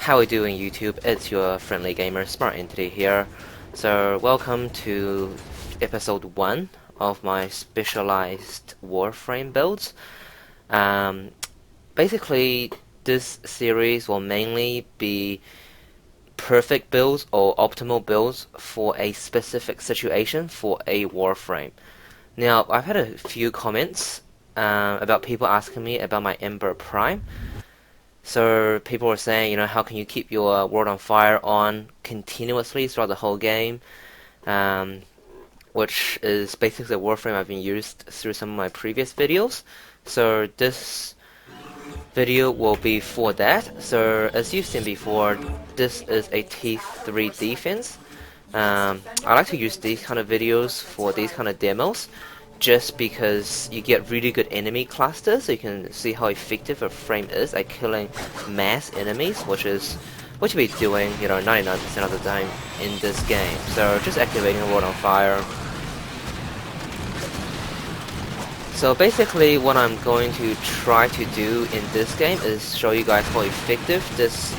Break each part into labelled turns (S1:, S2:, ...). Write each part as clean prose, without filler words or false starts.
S1: How are you doing, YouTube? It's your friendly gamer SmartEntity here. So welcome to episode 1 of my Specialized Warframe builds. Basically this series will mainly be perfect builds or optimal builds for a specific situation for a Warframe. Now I've had a few comments about people asking me about my Ember Prime. So people were saying, how can you keep your World on Fire on continuously throughout the whole game? Which is basically the Warframe I've been used through some of my previous videos. So this video will be for that. So as you've seen before, this is a T3 defense. I like to use these kind of videos for these kind of demos, just because you get really good enemy clusters, so you can see how effective a frame is at killing mass enemies, which is what you'll be doing, 99% of the time in this game. So just activating the World on Fire. So basically what I'm going to try to do in this game is show you guys how effective this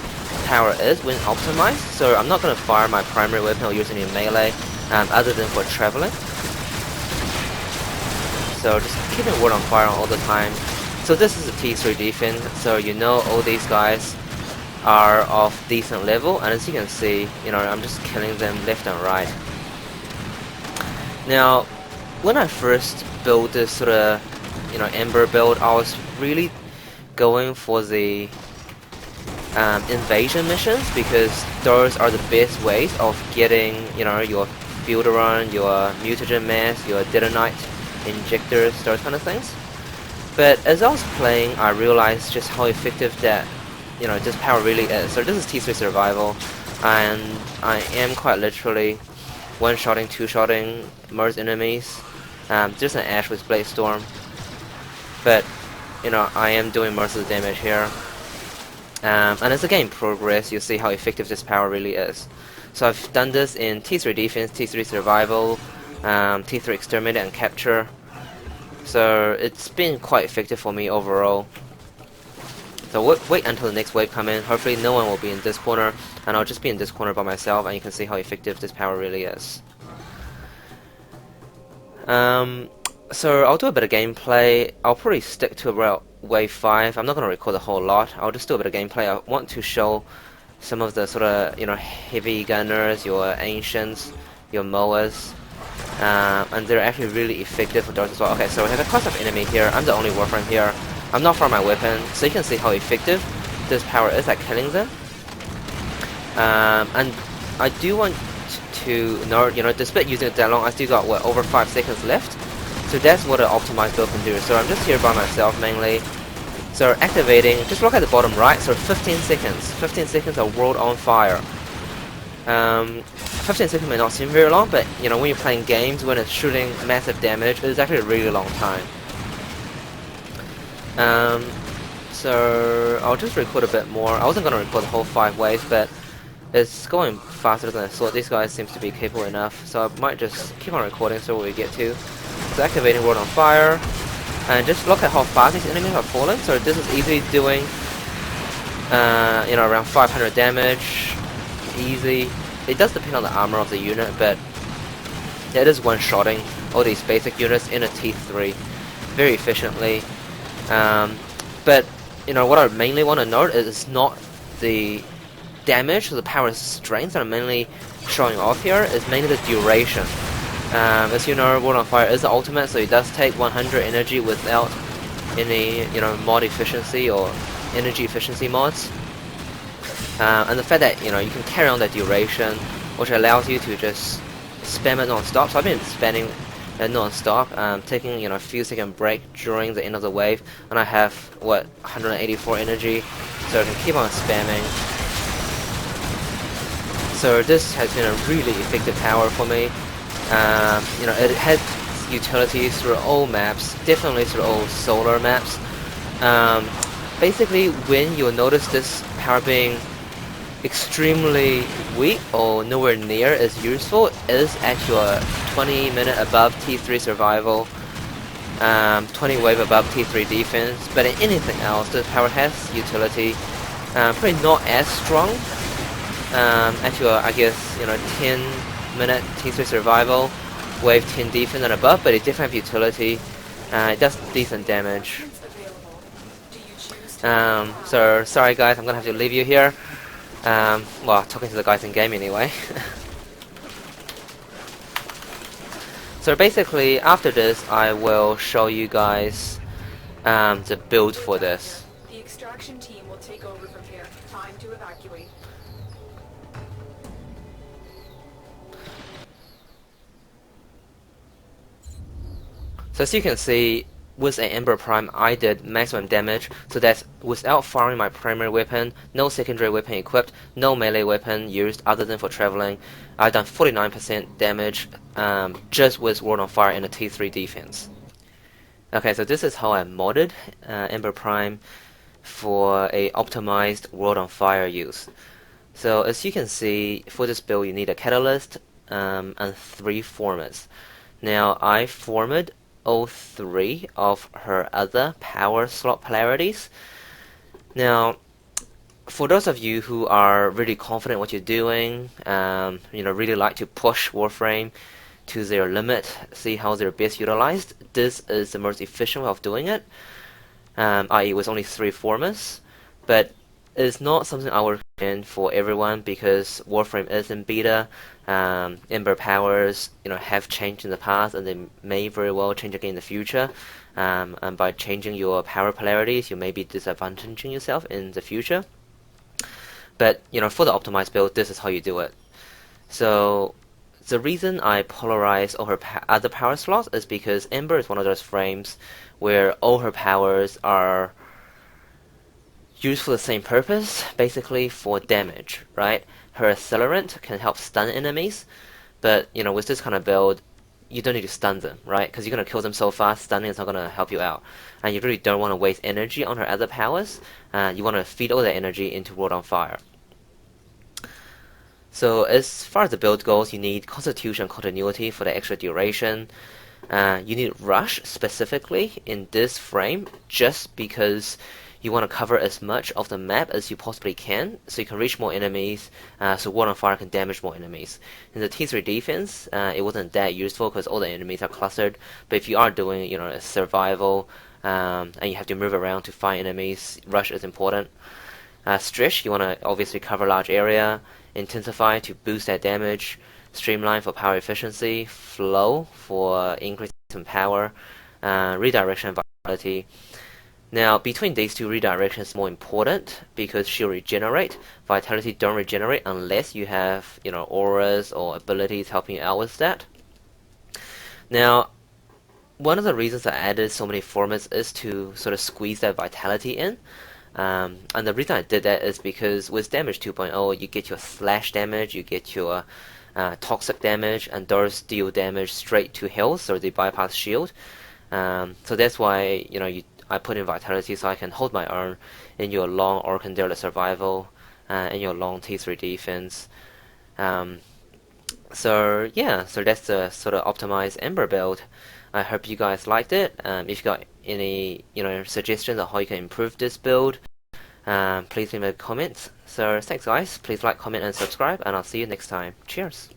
S1: power is when optimized. So I'm not going to fire my primary weapon or use any melee other than for traveling. So just keeping World on Fire all the time. So this is a T3 defense, so all these guys are of decent level, and as you can see, I'm just killing them left and right. Now, when I first built this sort of, Ember build, I was really going for the invasion missions, because those are the best ways of getting, your Builderon, your Mutagen Mass, your Detonite injectors, those kind of things. But as I was playing, I realized just how effective that, this power really is. So this is T3 survival, and I am quite literally one-shotting, two-shotting most enemies. Just an Ash with Blade Storm, but I am doing most of the damage here. And as the game progresses, you'll see how effective this power really is. So I've done this in T3 defense, T3 survival, T3 exterminate and capture. So it's been quite effective for me overall. So wait until the next wave come in. Hopefully no one will be in this corner, and I'll just be in this corner by myself, and you can see how effective this power really is. So I'll do a bit of gameplay. I'll probably stick to about wave 5. I'm not going to record a whole lot. I'll just do a bit of gameplay. I want to show some of the sort of heavy gunners, your ancients, your mowers. And they're actually really effective for those as well. Okay, so we have a close-up enemy here. I'm the only Warframe here. I'm not firing my weapon, so you can see how effective this power is at killing them. And I do want to note, despite using it that long, I still got over 5 seconds left. So that's what an optimized build can do. So I'm just here by myself mainly. So activating, just look at the bottom right. So 15 seconds. 15 seconds of World on Fire. 15 seconds may not seem very long, but when you're playing games, when it's shooting massive damage, it's actually a really long time. So I'll just record a bit more. I wasn't going to record the whole 5 waves, but it's going faster than I thought. These guys seem to be capable enough, so I might just keep on recording so we get to. So activating World on Fire, and just look at how fast these enemies are falling. So this is easily doing, around 500 damage, easy. It does depend on the armor of the unit, but it is one-shotting all these basic units in a T3 very efficiently. But what I mainly want to note is not the damage or the power strength that I'm mainly showing off here. Is mainly the duration. As you know, World on Fire is the ultimate, so it does take 100 energy without any mod efficiency or energy efficiency mods. And the fact that you can carry on that duration, which allows you to just spam it non-stop. So I've been spamming it non-stop, taking a few second break during the end of the wave, and I have 184 energy, so I can keep on spamming. So this has been a really effective power for me. It has utilities through all maps, definitely through all solar maps. Basically, when you'll notice this power being extremely weak or nowhere near as useful is actually 20 minute above T3 survival, 20 wave above T3 defense. But in anything else, this power has utility Probably not as strong. Actually, I guess 10-minute T3 survival, wave 10 defense and above, but it definitely have utility. It does decent damage. So sorry guys, I'm gonna have to leave you here. Well, talking to the guys in game anyway. So basically, after this, I will show you guys the build for this.
S2: The extraction team will take over from here. Time to evacuate.
S1: So as you can see, with an Ember Prime, I did maximum damage, so that's without firing my primary weapon, no secondary weapon equipped, no melee weapon used other than for traveling. I've done 49% damage just with World on Fire and a T3 defense. Okay, so this is how I modded Ember Prime for a optimized World on Fire use. So as you can see, for this build you need a catalyst and 3 formers. Now I formed all 3 of her other power slot polarities. Now, for those of you who are really confident what you're doing, really like to push Warframe to their limit, see how they're best utilized, this is the most efficient way of doing it, i.e. with only 3 formers. But it's not something I would recommend for everyone because Warframe is in beta. Ember powers, have changed in the past, and they may very well change again in the future. And by changing your power polarities, you may be disadvantaging yourself in the future. But for the optimized build, this is how you do it. So the reason I polarize all her other power slots is because Ember is one of those frames where all her powers are used for the same purpose, basically for damage, right? Her accelerant can help stun enemies, but with this kind of build, you don't need to stun them, right? Because you're going to kill them so fast, stunning is not going to help you out. And you really don't want to waste energy on her other powers. You want to feed all that energy into World on Fire. So as far as the build goes, you need Constitution Continuity for the extra duration. You need Rush specifically in this frame, just because you want to cover as much of the map as you possibly can, so you can reach more enemies, so World on Fire can damage more enemies. In the T3 defense, it wasn't that useful because all the enemies are clustered, but if you are doing a survival, and you have to move around to find enemies, Rush is important. Stretch, you want to obviously cover a large area. Intensify to boost that damage. Streamline for power efficiency. Flow for increase in power. Redirection and vitality. Now, between these 2, redirection is more important because she'll regenerate. Vitality don't regenerate unless you have, auras or abilities helping you out with that. Now, one of the reasons I added so many formats is to sort of squeeze that vitality in. And the reason I did that is because with damage 2.0, you get your slash damage, you get your toxic damage, and those deal damage straight to health, so they bypass shield. So that's why I put in vitality so I can hold my own in your long Orcandela survival and your long T3 defense. So yeah, so that's the sort of optimized Ember build. I hope you guys liked it. If you got any suggestions on how you can improve this build, please leave a comment. So thanks guys, please like, comment and subscribe, and I'll see you next time. Cheers.